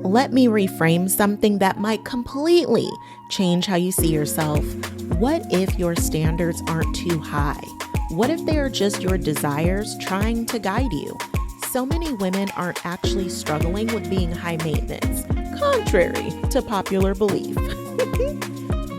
Let me reframe something that might completely change how you see yourself. What if your standards aren't too high? What if they are just your desires trying to guide you? So many women aren't actually struggling with being high maintenance, contrary to popular belief.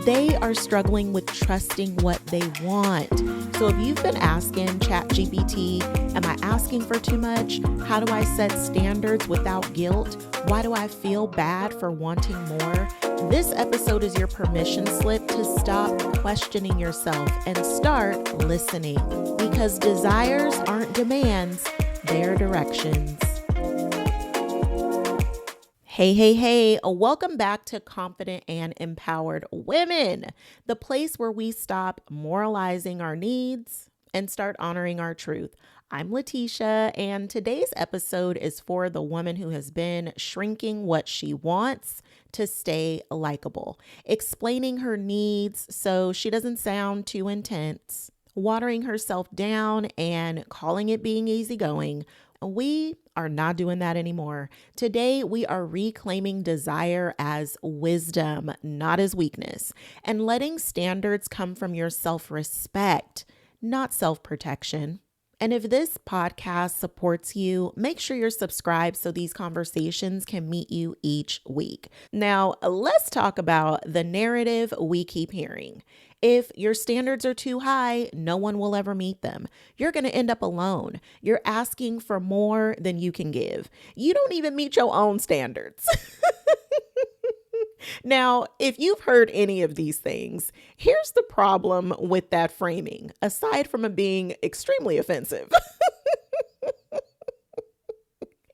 They are struggling with trusting what they want. So if you've been asking ChatGPT, am I asking for too much? How do I set standards without guilt? Why do I feel bad for wanting more? This episode is your permission slip to stop questioning yourself and start listening, because desires aren't demands, they're directions. Hey, welcome back to Confident and Empowered Women, the place where we stop moralizing our needs and start honoring our truth. I'm Letitia, and today's episode is for the woman who has been shrinking what she wants to stay likable, explaining her needs so she doesn't sound too intense, watering herself down and calling it being easygoing. We are not doing that anymore. Today, we are reclaiming desire as wisdom, not as weakness, and letting standards come from your self-respect, not self-protection. And if this podcast supports you, make sure you're subscribed so these conversations can meet you each week. Now, let's talk about the narrative we keep hearing. If your standards are too high, no one will ever meet them. You're going to end up alone. You're asking for more than you can give. You don't even meet your own standards. Now, if you've heard any of these things, here's the problem with that framing, aside from it being extremely offensive.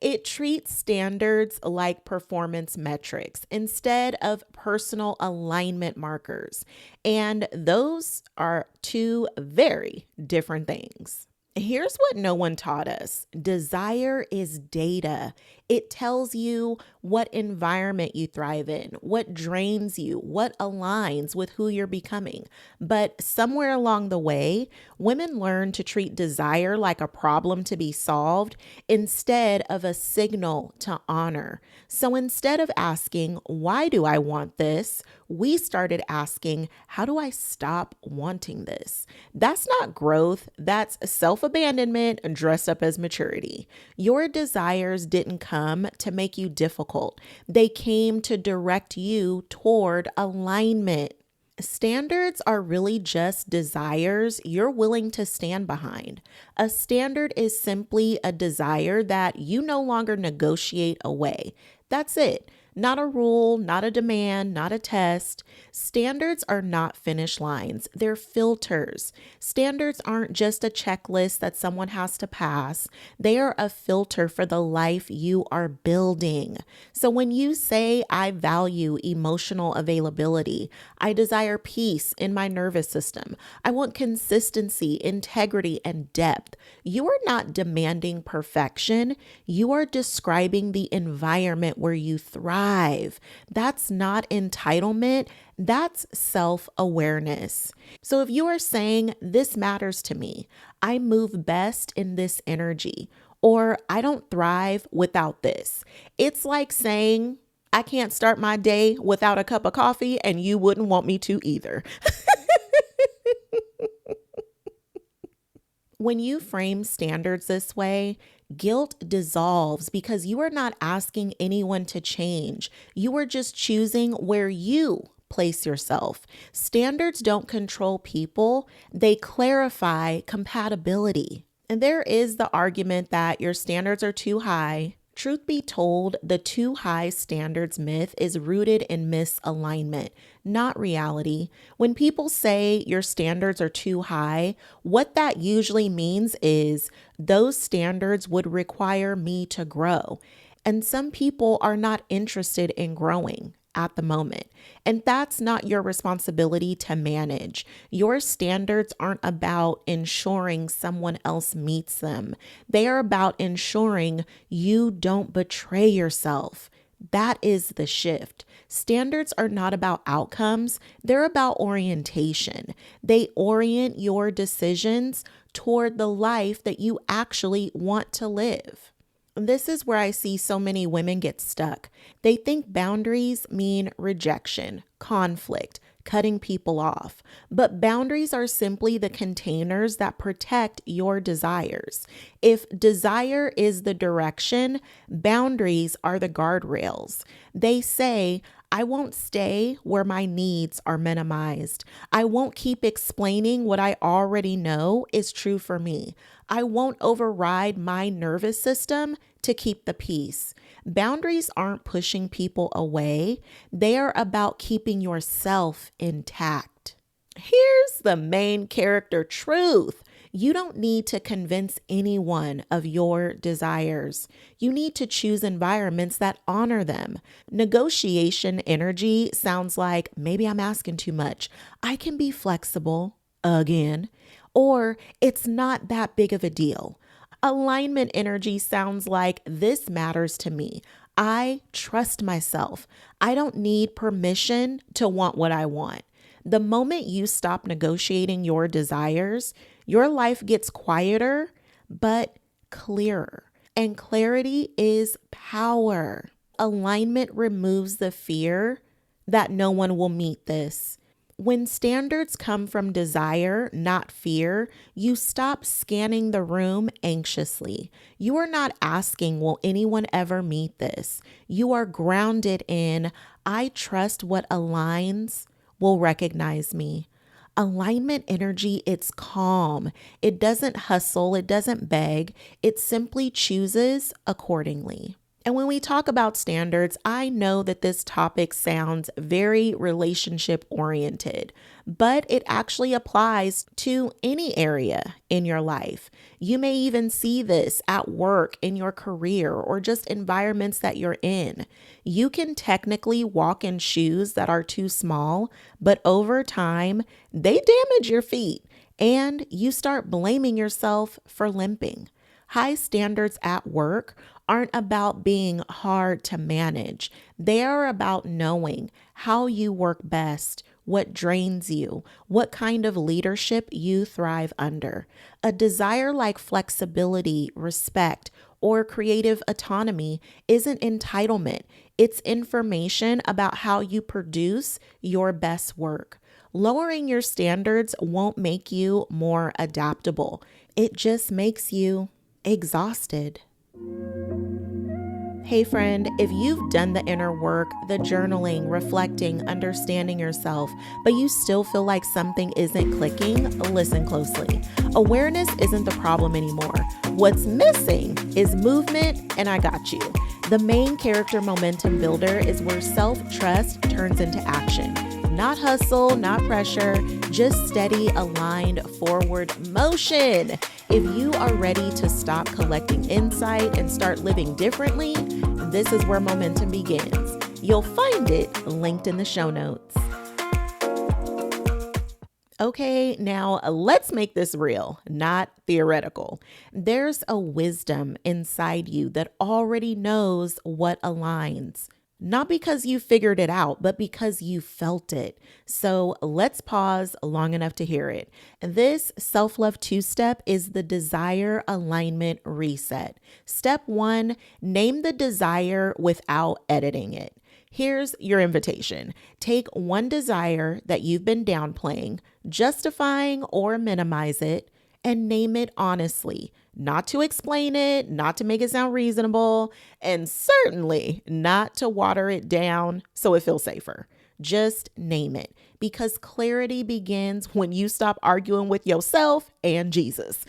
It treats standards like performance metrics instead of personal alignment markers. And those are two very different things. Here's what no one taught us. Desire is data. It tells you what environment you thrive in, what drains you, what aligns with who you're becoming. But somewhere along the way, women learn to treat desire like a problem to be solved instead of a signal to honor. So instead of asking, why do I want this? We started asking, how do I stop wanting this? That's not growth. That's self-abandonment dressed up as maturity. Your desires didn't come to make you difficult. They came to direct you toward alignment. Standards are really just desires you're willing to stand behind. A standard is simply a desire that you no longer negotiate away. That's it. Not a rule, not a demand, not a test. Standards are not finish lines. They're filters. Standards aren't just a checklist that someone has to pass. They are a filter for the life you are building. So when you say, I value emotional availability, I desire peace in my nervous system, I want consistency, integrity, and depth, you are not demanding perfection. You are describing the environment where you thrive. That's not entitlement. That's self-awareness. So if you are saying, this matters to me, I move best in this energy, or I don't thrive without this, it's like saying, I can't start my day without a cup of coffee, and you wouldn't want me to either. When you frame standards this way, guilt dissolves because you are not asking anyone to change. You are just choosing where you place yourself. Standards don't control people. They clarify compatibility. And there is the argument that your standards are too high. Truth be told, the too high standards myth is rooted in misalignment, not reality. When people say your standards are too high, what that usually means is those standards would require me to grow. And some people are not interested in growing at the moment. And that's not your responsibility to manage. Your standards aren't about ensuring someone else meets them. They are about ensuring you don't betray yourself. That is the shift. Standards are not about outcomes. They're about orientation. They orient your decisions toward the life that you actually want to live. This is where I see so many women get stuck. They think boundaries mean rejection, conflict, cutting people off. But boundaries are simply the containers that protect your desires. If desire is the direction, boundaries are the guardrails. They say, I won't stay where my needs are minimized. I won't keep explaining what I already know is true for me. I won't override my nervous system to keep the peace. Boundaries aren't pushing people away. They are about keeping yourself intact. Here's the main character truth. You don't need to convince anyone of your desires. You need to choose environments that honor them. Negotiation energy sounds like maybe I'm asking too much. I can be flexible again, or it's not that big of a deal. Alignment energy sounds like this matters to me. I trust myself. I don't need permission to want what I want. The moment you stop negotiating your desires, your life gets quieter, but clearer. And clarity is power. Alignment removes the fear that no one will meet this. When standards come from desire, not fear, you stop scanning the room anxiously. You are not asking, will anyone ever meet this? You are grounded in, I trust what aligns will recognize me. Alignment energy, it's calm. It doesn't hustle. It doesn't beg. It simply chooses accordingly. And when we talk about standards, I know that this topic sounds very relationship oriented, but it actually applies to any area in your life. You may even see this at work, in your career, or just environments that you're in. You can technically walk in shoes that are too small, but over time, they damage your feet and you start blaming yourself for limping. High standards at work aren't about being hard to manage. They are about knowing how you work best, what drains you, what kind of leadership you thrive under. A desire like flexibility, respect, or creative autonomy isn't entitlement. It's information about how you produce your best work. Lowering your standards won't make you more adaptable. It just makes you exhausted. Hey friend, if you've done the inner work, the journaling, reflecting, understanding yourself, but you still feel like something isn't clicking, listen closely. Awareness isn't the problem anymore. What's missing is movement, and I got you. The main character momentum builder is where self-trust turns into action. Not hustle, not pressure, just steady, aligned, forward motion. If you are ready to stop collecting insight and start living differently, this is where momentum begins. You'll find it linked in the show notes. Okay, now let's make this real, not theoretical. There's a wisdom inside you that already knows what aligns. Not because you figured it out, but because you felt it. So let's pause long enough to hear it. This self-love two-step is the desire alignment reset. Step 1, name the desire without editing it. Here's your invitation. Take one desire that you've been downplaying, justifying or minimize it, and name it honestly. Not to explain it, not to make it sound reasonable, and certainly not to water it down so it feels safer. Just name it, because clarity begins when you stop arguing with yourself and Jesus.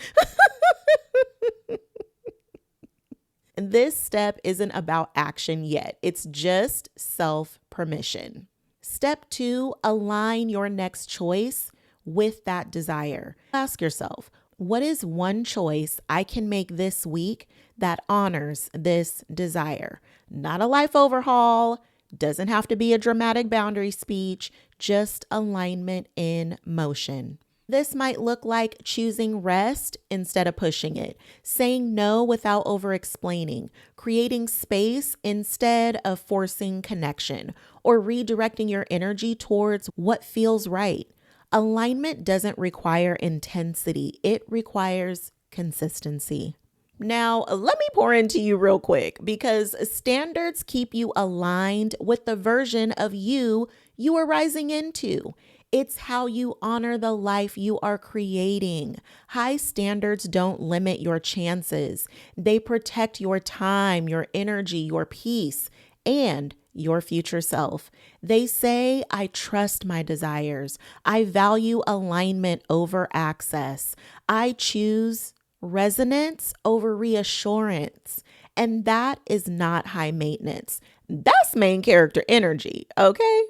This step isn't about action yet. It's just self-permission. Step 2, align your next choice with that desire. Ask yourself, what is one choice I can make this week that honors this desire? Not a life overhaul, doesn't have to be a dramatic boundary speech, just alignment in motion. This might look like choosing rest instead of pushing it, saying no without over-explaining, creating space instead of forcing connection, or redirecting your energy towards what feels right. Alignment doesn't require intensity. It requires consistency. Now, let me pour into you real quick because standards keep you aligned with the version of you are rising into. It's how you honor the life you are creating. High standards don't limit your chances. They protect your time, your energy, your peace, and your future self. They say, I trust my desires. I value alignment over access. I choose resonance over reassurance. And that is not high maintenance. That's main character energy, okay?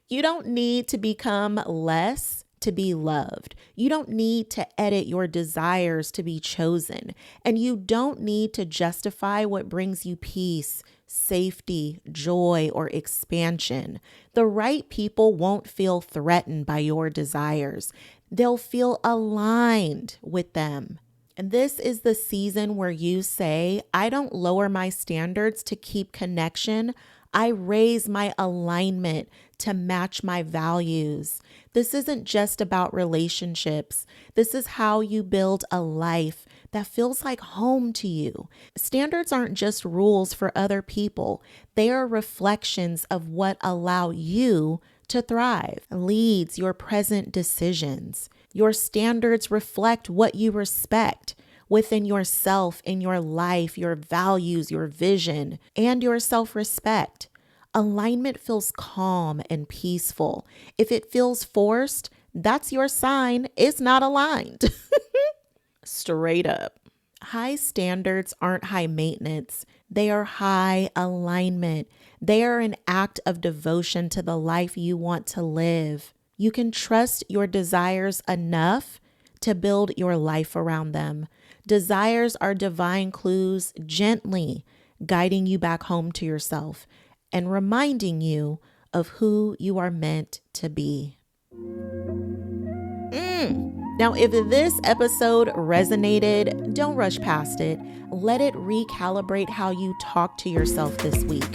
You don't need to become less to be loved. You don't need to edit your desires to be chosen. And you don't need to justify what brings you peace, safety, joy, or expansion. The right people won't feel threatened by your desires. They'll feel aligned with them. And this is the season where you say, I don't lower my standards to keep connection. I raise my alignment to match my values. This isn't just about relationships. This is how you build a life that feels like home to you. Standards aren't just rules for other people. They are reflections of what allow you to thrive, leads your present decisions. Your standards reflect what you respect within yourself, in your life, your values, your vision, and your self-respect. Alignment feels calm and peaceful. If it feels forced, that's your sign it's not aligned. Straight up. High standards aren't high maintenance. They are high alignment. They are an act of devotion to the life you want to live. You can trust your desires enough to build your life around them. Desires are divine clues gently guiding you back home to yourself and reminding you of who you are meant to be. Now, if this episode resonated, don't rush past it. Let it recalibrate how you talk to yourself this week.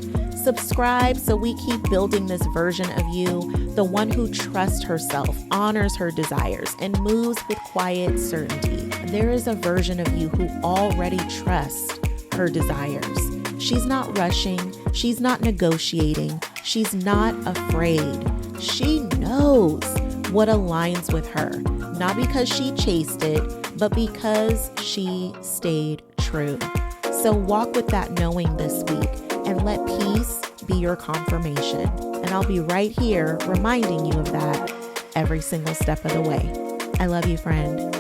Subscribe so we keep building this version of you, the one who trusts herself, honors her desires, and moves with quiet certainty. There is a version of you who already trusts her desires. She's not rushing. She's not negotiating. She's not afraid. She knows what aligns with her, not because she chased it, but because she stayed true. So walk with that knowing this week and let peace be your confirmation. And I'll be right here reminding you of that every single step of the way. I love you, friend.